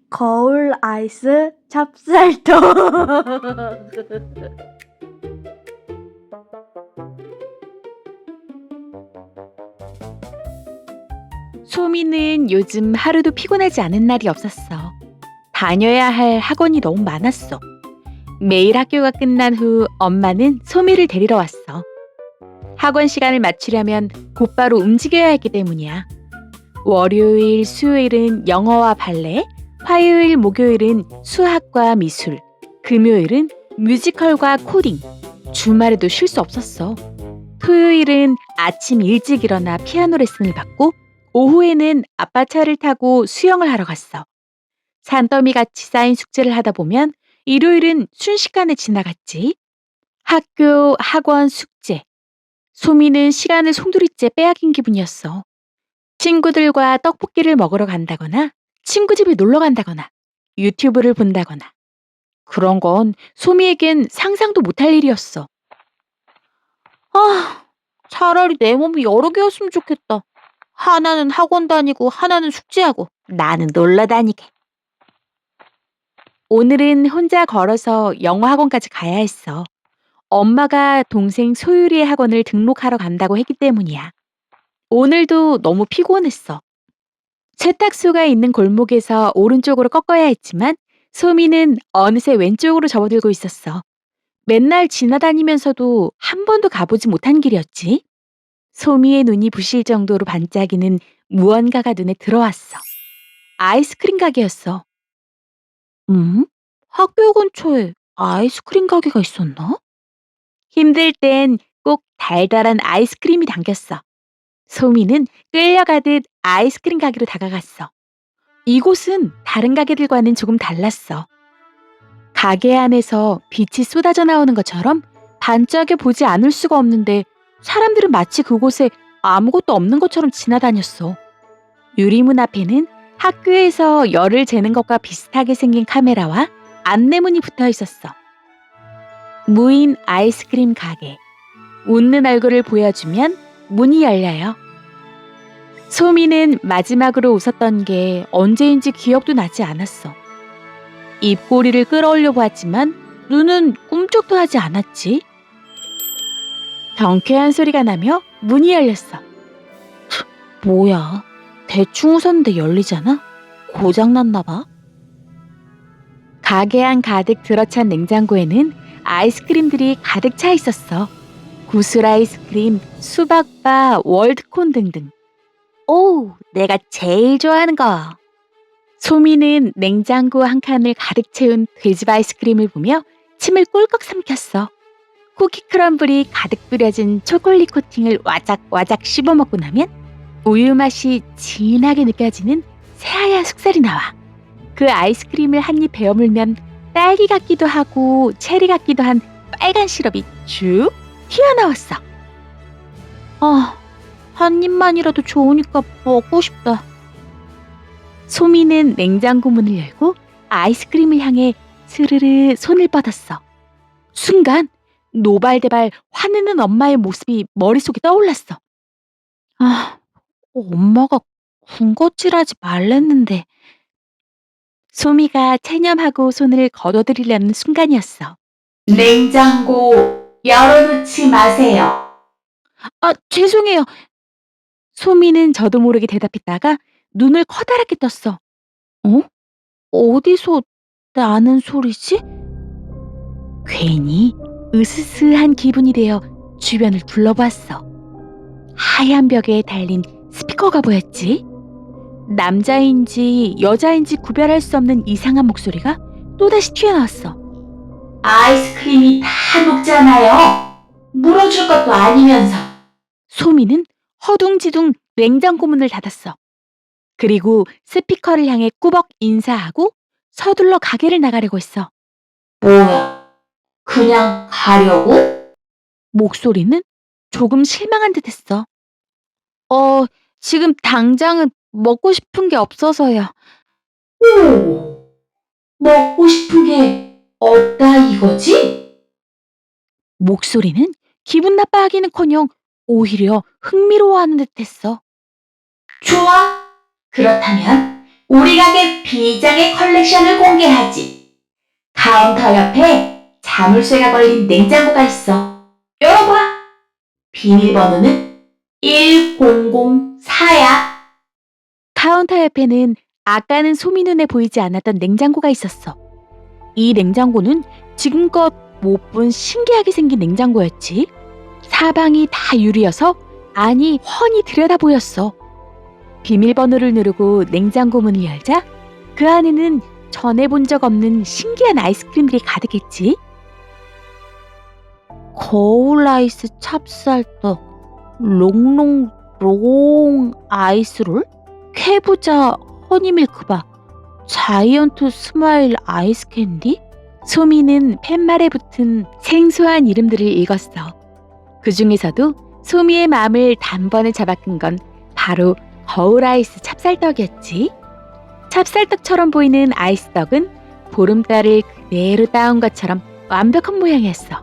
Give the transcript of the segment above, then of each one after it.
거울 아이스 찹쌀떡. 소미는 요즘 하루도 피곤하지 않은 날이 없었어. 다녀야 할 학원이 너무 많았어. 매일 학교가 끝난 후 엄마는 소미를 데리러 왔어. 학원 시간을 맞추려면 곧바로 움직여야 했기 때문이야. 월요일, 수요일은 영어와 발레, 화요일, 목요일은 수학과 미술, 금요일은 뮤지컬과 코딩, 주말에도 쉴 수 없었어. 토요일은 아침 일찍 일어나 피아노 레슨을 받고 오후에는 아빠 차를 타고 수영을 하러 갔어. 산더미 같이 쌓인 숙제를 하다 보면 일요일은 순식간에 지나갔지. 학교, 학원, 숙제. 소미는 시간을 송두리째 빼앗긴 기분이었어. 친구들과 떡볶이를 먹으러 간다거나 친구 집에 놀러 간다거나 유튜브를 본다거나 그런 건 소미에겐 상상도 못할 일이었어. 아, 차라리 내 몸이 여러 개였으면 좋겠다. 하나는 학원 다니고 하나는 숙제하고 나는 놀러 다니게. 오늘은 혼자 걸어서 영어 학원까지 가야 했어. 엄마가 동생 소율이의 학원을 등록하러 간다고 했기 때문이야. 오늘도 너무 피곤했어. 세탁소가 있는 골목에서 오른쪽으로 꺾어야 했지만 소미는 어느새 왼쪽으로 접어들고 있었어. 맨날 지나다니면서도 한 번도 가보지 못한 길이었지. 소미의 눈이 부실 정도로 반짝이는 무언가가 눈에 들어왔어. 아이스크림 가게였어. 학교 근처에 아이스크림 가게가 있었나? 힘들 땐 꼭 달달한 아이스크림이 당겼어. 소미는 끌려가듯 아이스크림 가게로 다가갔어. 이곳은 다른 가게들과는 조금 달랐어. 가게 안에서 빛이 쏟아져 나오는 것처럼 반짝여 보지 않을 수가 없는데 사람들은 마치 그곳에 아무것도 없는 것처럼 지나다녔어. 유리문 앞에는 학교에서 열을 재는 것과 비슷하게 생긴 카메라와 안내문이 붙어 있었어. 무인 아이스크림 가게. 웃는 얼굴을 보여주면 문이 열려요. 소미는 마지막으로 웃었던 게 언제인지 기억도 나지 않았어. 입꼬리를 끌어올려 보았지만 눈은 꿈쩍도 하지 않았지. 경쾌한 소리가 나며 문이 열렸어. 뭐야, 대충 웃었는데 열리잖아? 고장났나 봐. 가게 안 가득 들어찬 냉장고에는 아이스크림들이 가득 차 있었어. 구슬 아이스크림, 수박바, 월드콘 등등. 오, 내가 제일 좋아하는 거. 소미는 냉장고 한 칸을 가득 채운 돼지 아이스크림을 보며 침을 꿀꺽 삼켰어. 쿠키 크럼블이 가득 뿌려진 초콜릿 코팅을 와작와작 씹어먹고 나면 우유 맛이 진하게 느껴지는 새하얀 속살이 나와. 그 아이스크림을 한 입 베어물면 딸기 같기도 하고 체리 같기도 한 빨간 시럽이 쭉 튀어나왔어. 한 입만이라도 좋으니까 먹고 싶다. 소미는 냉장고 문을 열고 아이스크림을 향해 스르르 손을 뻗었어. 순간 노발대발 화내는 엄마의 모습이 머릿속에 떠올랐어. 엄마가 군것질하지 말랬는데. 소미가 체념하고 손을 걷어들이려는 순간이었어. 냉장고 열어놓지 마세요. 죄송해요. 소미는 저도 모르게 대답했다가 눈을 커다랗게 떴어. 어디서 나는 소리지? 괜히 으스스한 기분이 되어 주변을 둘러봤어. 하얀 벽에 달린 스피커가 보였지. 남자인지 여자인지 구별할 수 없는 이상한 목소리가 또다시 튀어나왔어. 아이스크림이 다 녹잖아요. 물어줄 것도 아니면서. 소미는 허둥지둥 냉장고 문을 닫았어. 그리고 스피커를 향해 꾸벅 인사하고 서둘러 가게를 나가려고 했어. 뭐야? 그냥 가려고? 목소리는 조금 실망한 듯 했어. 지금 당장은 먹고 싶은 게 없어서요. 오, 먹고 싶은 게 없다 이거지? 목소리는 기분 나빠하기는커녕 오히려 흥미로워하는 듯 했어. 좋아. 그렇다면 우리 가게 비장의 컬렉션을 공개하지. 카운터 옆에 자물쇠가 걸린 냉장고가 있어. 열어봐. 비밀번호는 1004야. 카운터 옆에는 아까는 소미 눈에 보이지 않았던 냉장고가 있었어. 이 냉장고는 지금껏 못 본 신기하게 생긴 냉장고였지. 사방이 다 유리여서 안이 훤히 들여다 보였어. 비밀번호를 누르고 냉장고 문을 열자 그 안에는 전에 본 적 없는 신기한 아이스크림들이 가득했지. 거울 아이스 찹쌀떡, 롱롱롱 아이스롤, 캐부자 허니밀크바, 자이언트 스마일 아이스 캔디? 소미는 팻말에 붙은 생소한 이름들을 읽었어. 그 중에서도 소미의 마음을 단번에 잡아끈 건 바로 거울 아이스 찹쌀떡이었지. 찹쌀떡처럼 보이는 아이스떡은 보름달을 그대로 따온 것처럼 완벽한 모양이었어.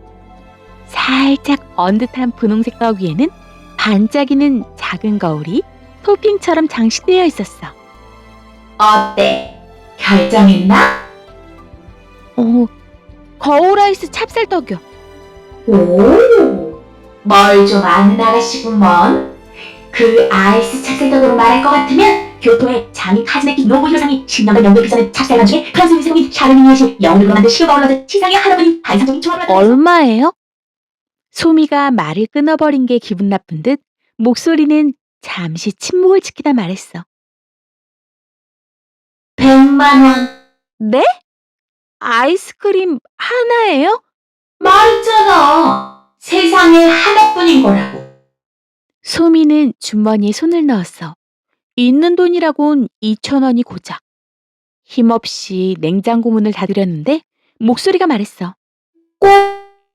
살짝 언듯한 분홍색 떡 위에는 반짝이는 작은 거울이 토핑처럼 장식되어 있었어. 어때? 결정했나? 거울 아이스 찹쌀떡이요. 오, 뭘 좀 아는 아가씨구먼. 그 아이스 찹쌀떡으로 말할 것 같으면 교토의 장인 카즈네키 노부 히로상이 10년간 연구에 비싸는 찹쌀만 중에 프랑스 유세공인 샤르미니에시 영으로 만든 시로가 올라든 시상의 하나분이 환상적인 조합을 만들었어. 얼마예요? 소미가 말을 끊어버린 게 기분 나쁜 듯 목소리는 잠시 침묵을 지키다 말했어. 100만 원. 네? 아이스크림 하나예요? 말했잖아. 세상에 하나뿐인 거라고. 소미는 주머니에 손을 넣었어. 있는 돈이라곤 2,000원이 고작. 힘없이 냉장고 문을 닫으려는데 목소리가 말했어. 꼭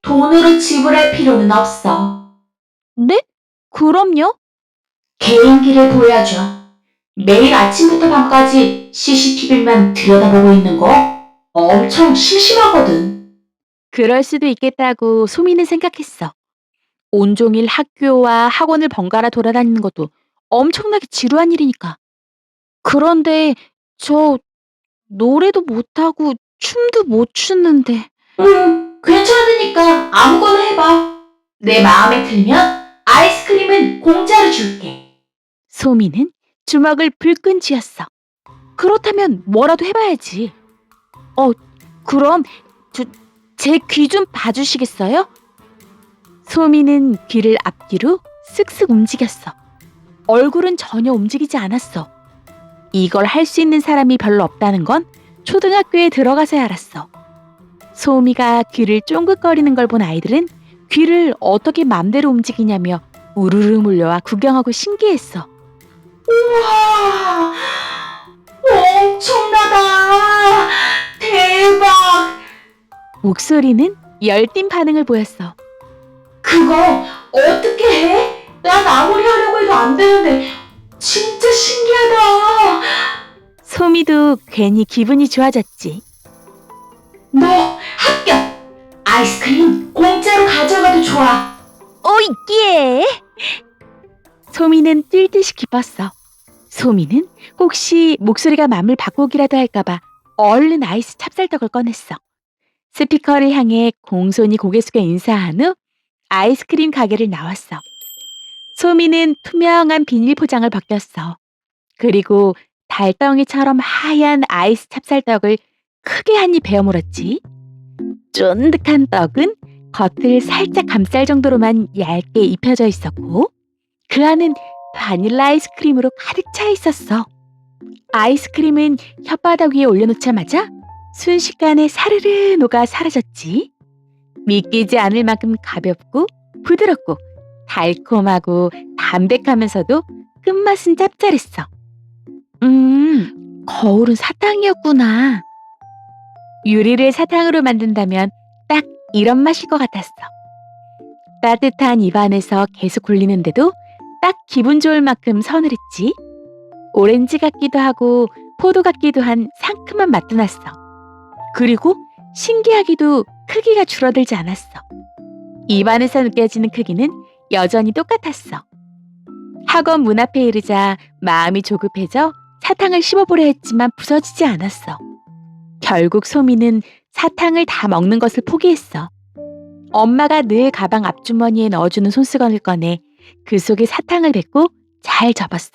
돈으로 지불할 필요는 없어. 네? 그럼요? 개인기를 보여줘. 매일 아침부터 밤까지 CCTV만 들여다보고 있는 거 엄청 심심하거든. 그럴 수도 있겠다고 소미는 생각했어. 온종일 학교와 학원을 번갈아 돌아다니는 것도 엄청나게 지루한 일이니까. 그런데 저 노래도 못하고 춤도 못 추는데. 괜찮으니까 아무거나 해봐. 내 마음에 들면 아이스크림은 공짜로 줄게. 소미는 주먹을 불끈 쥐었어. 그렇다면 뭐라도 해봐야지. 그럼 제 귀 좀 봐주시겠어요? 소미는 귀를 앞뒤로 쓱쓱 움직였어. 얼굴은 전혀 움직이지 않았어. 이걸 할 수 있는 사람이 별로 없다는 건 초등학교에 들어가서야 알았어. 소미가 귀를 쫑긋거리는 걸 본 아이들은 귀를 어떻게 맘대로 움직이냐며 우르르 몰려와 구경하고 신기했어. 우와, 엄청나다. 대박. 목소리는 열띤 반응을 보였어. 그거 어떻게 해? 난 아무리 하려고 해도 안 되는데 진짜 신기하다. 소미도 괜히 기분이 좋아졌지. 너 합격. 아이스크림 공짜로 가져가도 좋아. 예! 소미는 뛸 듯이 기뻤어. 소미는 혹시 목소리가 맘을 바꾸기라도 할까봐 얼른 아이스 찹쌀떡을 꺼냈어. 스피커를 향해 공손히 고개 숙여 인사한 후 아이스크림 가게를 나왔어. 소미는 투명한 비닐 포장을 벗겼어. 그리고 달덩이처럼 하얀 아이스 찹쌀떡을 크게 한 입 베어 물었지. 쫀득한 떡은 겉을 살짝 감쌀 정도로만 얇게 입혀져 있었고 그 안은 바닐라 아이스크림으로 가득 차 있었어. 아이스크림은 혓바닥 위에 올려놓자마자 순식간에 사르르 녹아 사라졌지. 믿기지 않을 만큼 가볍고 부드럽고 달콤하고 담백하면서도 끝맛은 짭짤했어. 거울은 사탕이었구나. 유리를 사탕으로 만든다면 딱 이런 맛일 것 같았어. 따뜻한 입안에서 계속 굴리는데도 딱 기분 좋을 만큼 서늘했지. 오렌지 같기도 하고 포도 같기도 한 상큼한 맛도 났어. 그리고 신기하게도 크기가 줄어들지 않았어. 입안에서 느껴지는 크기는 여전히 똑같았어. 학원 문 앞에 이르자 마음이 조급해져 사탕을 씹어보려 했지만 부서지지 않았어. 결국 소미는 사탕을 다 먹는 것을 포기했어. 엄마가 늘 가방 앞주머니에 넣어주는 손수건을 꺼내 그 속에 사탕을 뱉고 잘 접었어.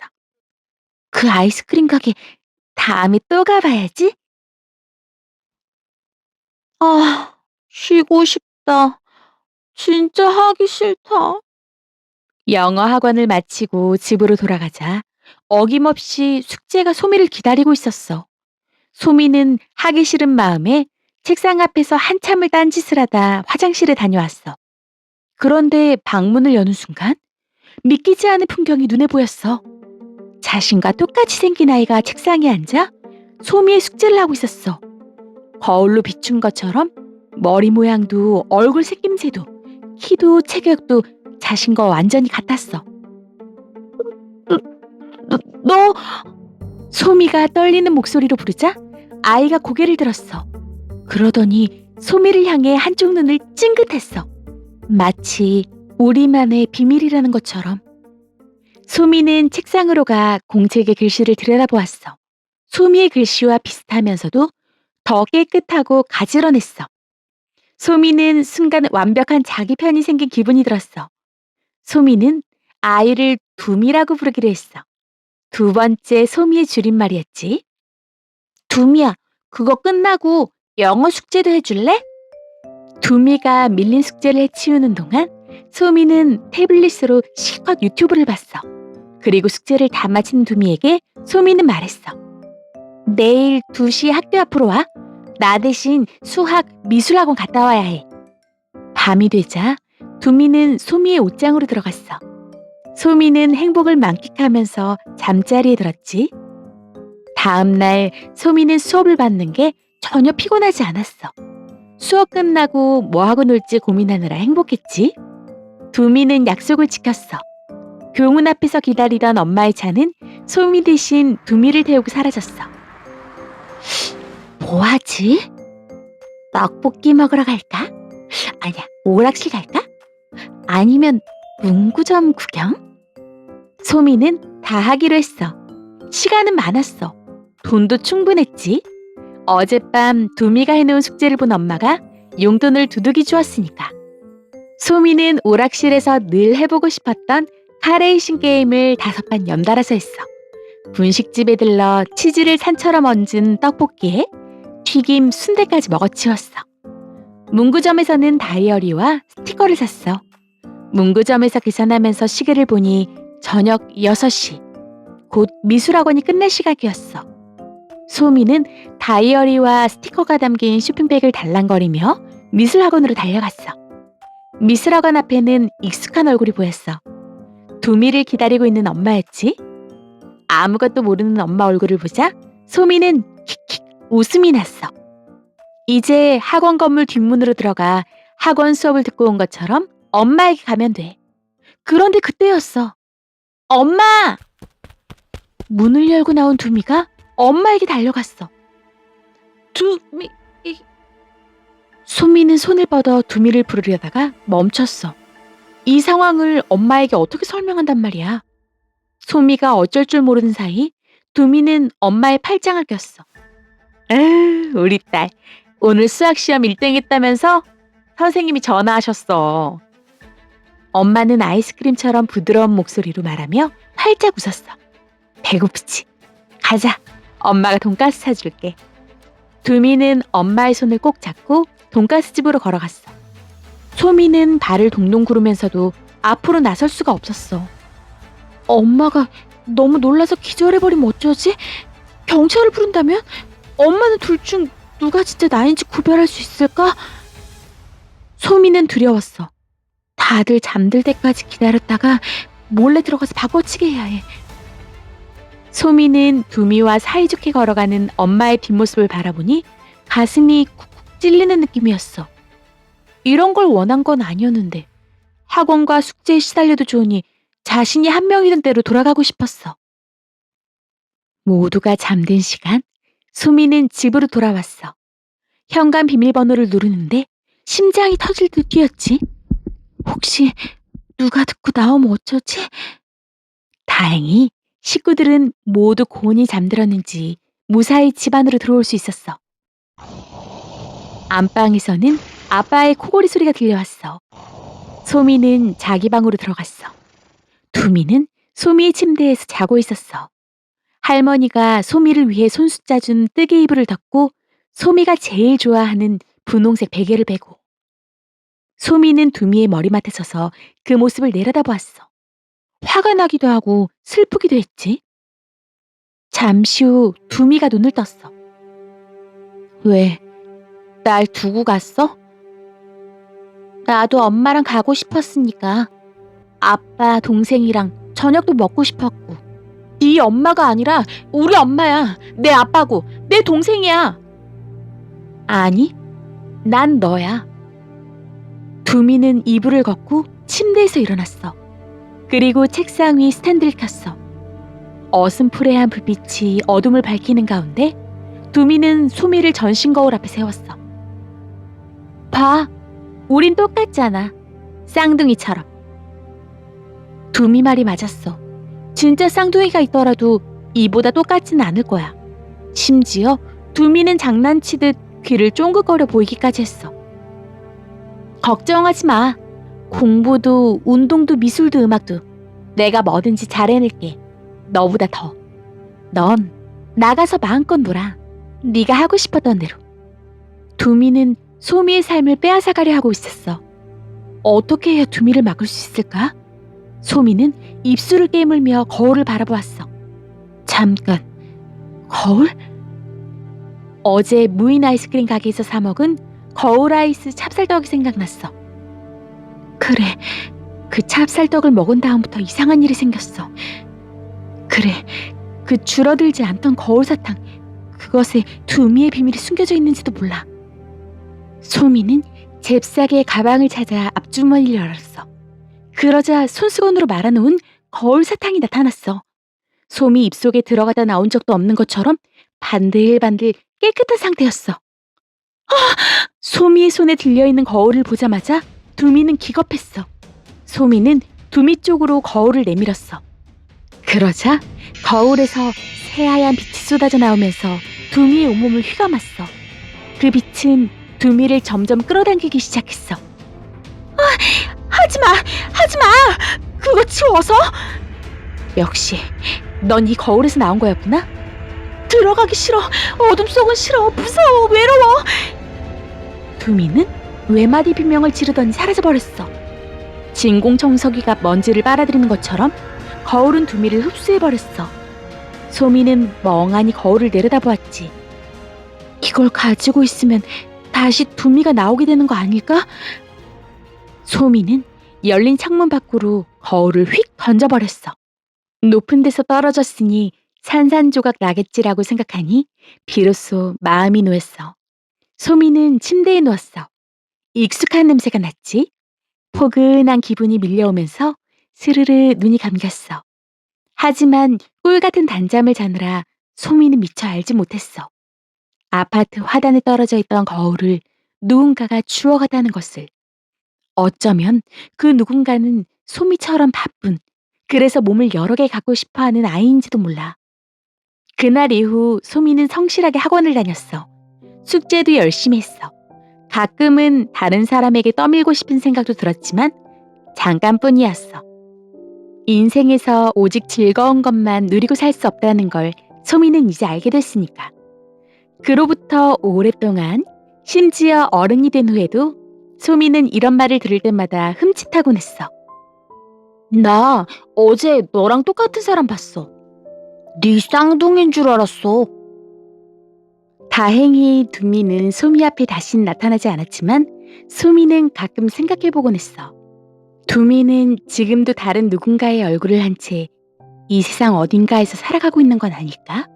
그 아이스크림 가게 다음에 또 가봐야지. 아, 쉬고 싶다. 진짜 하기 싫다. 영어 학원을 마치고 집으로 돌아가자 어김없이 숙제가 소미를 기다리고 있었어. 소미는 하기 싫은 마음에 책상 앞에서 한참을 딴짓을 하다 화장실에 다녀왔어. 그런데 방문을 여는 순간 믿기지 않은 풍경이 눈에 보였어. 자신과 똑같이 생긴 아이가 책상에 앉아 소미의 숙제를 하고 있었어. 거울로 비춘 것처럼 머리 모양도 얼굴 생김새도 키도 체격도 자신과 완전히 같았어. 너... 소미가 떨리는 목소리로 부르자 아이가 고개를 들었어. 그러더니 소미를 향해 한쪽 눈을 찡긋했어. 마치 우리만의 비밀이라는 것처럼. 소미는 책상으로 가 공책의 글씨를 들여다보았어. 소미의 글씨와 비슷하면서도 더 깨끗하고 가지런했어. 소미는 순간 완벽한 자기 편이 생긴 기분이 들었어. 소미는 아이를 둠이라고 부르기로 했어. 두 번째 소미의 줄임말이었지. 둠이야, 그거 끝나고 영어 숙제도 해줄래? 둠이가 밀린 숙제를 해치우는 동안 소미는 태블릿으로 실컷 유튜브를 봤어. 그리고 숙제를 다 마친 둠이에게 소미는 말했어. 내일 2시에 학교 앞으로 와. 나 대신 수학, 미술학원 갔다 와야 해. 밤이 되자 둠이는 소미의 옷장으로 들어갔어. 소미는 행복을 만끽하면서 잠자리에 들었지. 다음 날 소미는 수업을 받는 게 전혀 피곤하지 않았어. 수업 끝나고 뭐하고 놀지 고민하느라 행복했지. 둠이는 약속을 지켰어. 교문 앞에서 기다리던 엄마의 차는 소미 대신 둠이를 태우고 사라졌어. 뭐하지? 떡볶이 먹으러 갈까? 아니야, 오락실 갈까? 아니면 문구점 구경? 소미는 다 하기로 했어. 시간은 많았어. 돈도 충분했지. 어젯밤 둠이가 해놓은 숙제를 본 엄마가 용돈을 두둑이 주었으니까. 소미는 오락실에서 늘 해보고 싶었던 카레이신 게임을 5판 연달아서 했어. 분식집에 들러 치즈를 산처럼 얹은 떡볶이에 튀김, 순대까지 먹어치웠어. 문구점에서는 다이어리와 스티커를 샀어. 문구점에서 계산하면서 시계를 보니 저녁 6시. 곧 미술학원이 끝날 시각이었어. 소미는 다이어리와 스티커가 담긴 쇼핑백을 달랑거리며 미술학원으로 달려갔어. 미술학원 앞에는 익숙한 얼굴이 보였어. 둠이를 기다리고 있는 엄마였지. 아무것도 모르는 엄마 얼굴을 보자 소미는 킥킥 웃음이 났어. 이제 학원 건물 뒷문으로 들어가 학원 수업을 듣고 온 것처럼 엄마에게 가면 돼. 그런데 그때였어. 엄마! 문을 열고 나온 둠이가 엄마에게 달려갔어. 둠이... 소미는 손을 뻗어 둠이를 부르려다가 멈췄어. 이 상황을 엄마에게 어떻게 설명한단 말이야. 소미가 어쩔 줄 모르는 사이 둠이는 엄마의 팔짱을 꼈어. 에휴, 우리 딸 오늘 수학시험 1등 했다면서? 선생님이 전화하셨어. 엄마는 아이스크림처럼 부드러운 목소리로 말하며 활짝 웃었어. 배고프지? 가자. 엄마가 돈가스 사줄게. 둠이는 엄마의 손을 꼭 잡고 돈가스 집으로 걸어갔어. 소미는 발을 동동 구르면서도 앞으로 나설 수가 없었어. 엄마가 너무 놀라서 기절해버리면 어쩌지? 경찰을 부른다면? 엄마는 둘 중 누가 진짜 나인지 구별할 수 있을까? 소미는 두려웠어. 다들 잠들 때까지 기다렸다가 몰래 들어가서 바꿔치기 해야 해. 소미는 둠이와 사이좋게 걸어가는 엄마의 뒷모습을 바라보니 가슴이 쿡쿡 찔리는 느낌이었어. 이런 걸 원한 건 아니었는데 학원과 숙제에 시달려도 좋으니 자신이 한 명이던 때로 돌아가고 싶었어. 모두가 잠든 시간, 소미는 집으로 돌아왔어. 현관 비밀번호를 누르는데 심장이 터질 듯 뛰었지. 혹시 누가 듣고 나오면 어쩌지? 다행히 식구들은 모두 곤히 잠들었는지 무사히 집 안으로 들어올 수 있었어. 안방에서는 아빠의 코골이 소리가 들려왔어. 소미는 자기 방으로 들어갔어. 두미는 소미의 침대에서 자고 있었어. 할머니가 소미를 위해 손수 짜준 뜨개 이불을 덮고 소미가 제일 좋아하는 분홍색 베개를 베고, 소미는 두미의 머리맡에 서서 그 모습을 내려다보았어. 화가 나기도 하고 슬프기도 했지. 잠시 후 두미가 눈을 떴어. 왜, 날 두고 갔어? 나도 엄마랑 가고 싶었으니까. 아빠, 동생이랑 저녁도 먹고 싶었고. 네 엄마가 아니라 우리 엄마야. 내 아빠고 내 동생이야. 아니, 난 너야. 두미는 이불을 걷고 침대에서 일어났어. 그리고 책상 위 스탠드를 켰어. 어슴푸레한 불빛이 어둠을 밝히는 가운데 두미는 소미를 전신 거울 앞에 세웠어. 봐, 우린 똑같잖아. 쌍둥이처럼. 두미 말이 맞았어. 진짜 쌍둥이가 있더라도 이보다 똑같지는 않을 거야. 심지어 두미는 장난치듯 귀를 쫑긋거려 보이기까지 했어. 걱정하지 마. 공부도 운동도 미술도 음악도 내가 뭐든지 잘해낼게. 너보다 더. 넌 나가서 마음껏 놀아. 네가 하고 싶었던 대로. 두미는 소미의 삶을 빼앗아가려 하고 있었어. 어떻게 해야 두미를 막을 수 있을까? 소미는 입술을 깨물며 거울을 바라보았어. 잠깐, 거울? 어제 무인 아이스크림 가게에서 사 먹은 거울 아이스 찹쌀떡이 생각났어. 그래, 그 찹쌀떡을 먹은 다음부터 이상한 일이 생겼어. 그래, 그 줄어들지 않던 거울 사탕, 그것에 두미의 비밀이 숨겨져 있는지도 몰라. 소미는 잽싸게 가방을 찾아 앞주머니를 열었어. 그러자 손수건으로 말아놓은 거울 사탕이 나타났어. 소미 입속에 들어가다 나온 적도 없는 것처럼 반들반들 깨끗한 상태였어. 소미의 손에 들려있는 거울을 보자마자 두미는 기겁했어. 소미는 두미 쪽으로 거울을 내밀었어. 그러자 거울에서 새하얀 빛이 쏟아져 나오면서 두미의 온몸을 휘감았어. 그 빛은 두미를 점점 끌어당기기 시작했어. 하지마! 하지마! 그거 치워서! 역시 넌 이 거울에서 나온 거였구나? 들어가기 싫어. 어둠 속은 싫어. 무서워. 외로워. 두미는 외마디 비명을 지르더니 사라져버렸어. 진공청소기가 먼지를 빨아들이는 것처럼 거울은 두미를 흡수해버렸어. 소미는 멍하니 거울을 내려다보았지. 이걸 가지고 있으면 다시 두미가 나오게 되는 거 아닐까? 소미는 열린 창문 밖으로 거울을 휙 던져버렸어. 높은 데서 떨어졌으니 산산조각 나겠지라고 생각하니 비로소 마음이 놓였어. 소미는 침대에 누웠어. 익숙한 냄새가 났지. 포근한 기분이 밀려오면서 스르르 눈이 감겼어. 하지만 꿀같은 단잠을 자느라 소미는 미처 알지 못했어. 아파트 화단에 떨어져 있던 거울을 누군가가 주워가다는 것을. 어쩌면 그 누군가는 소미처럼 바쁜, 그래서 몸을 여러 개 갖고 싶어하는 아이인지도 몰라. 그날 이후 소미는 성실하게 학원을 다녔어. 숙제도 열심히 했어. 가끔은 다른 사람에게 떠밀고 싶은 생각도 들었지만 잠깐뿐이었어. 인생에서 오직 즐거운 것만 누리고 살 수 없다는 걸 소미는 이제 알게 됐으니까. 그로부터 오랫동안, 심지어 어른이 된 후에도 소미는 이런 말을 들을 때마다 흠칫하곤 했어. 나 어제 너랑 똑같은 사람 봤어. 네 쌍둥이인 줄 알았어. 다행히 두미는 소미 앞에 다시는 나타나지 않았지만 소미는 가끔 생각해보곤 했어. 두미는 지금도 다른 누군가의 얼굴을 한 채 이 세상 어딘가에서 살아가고 있는 건 아닐까?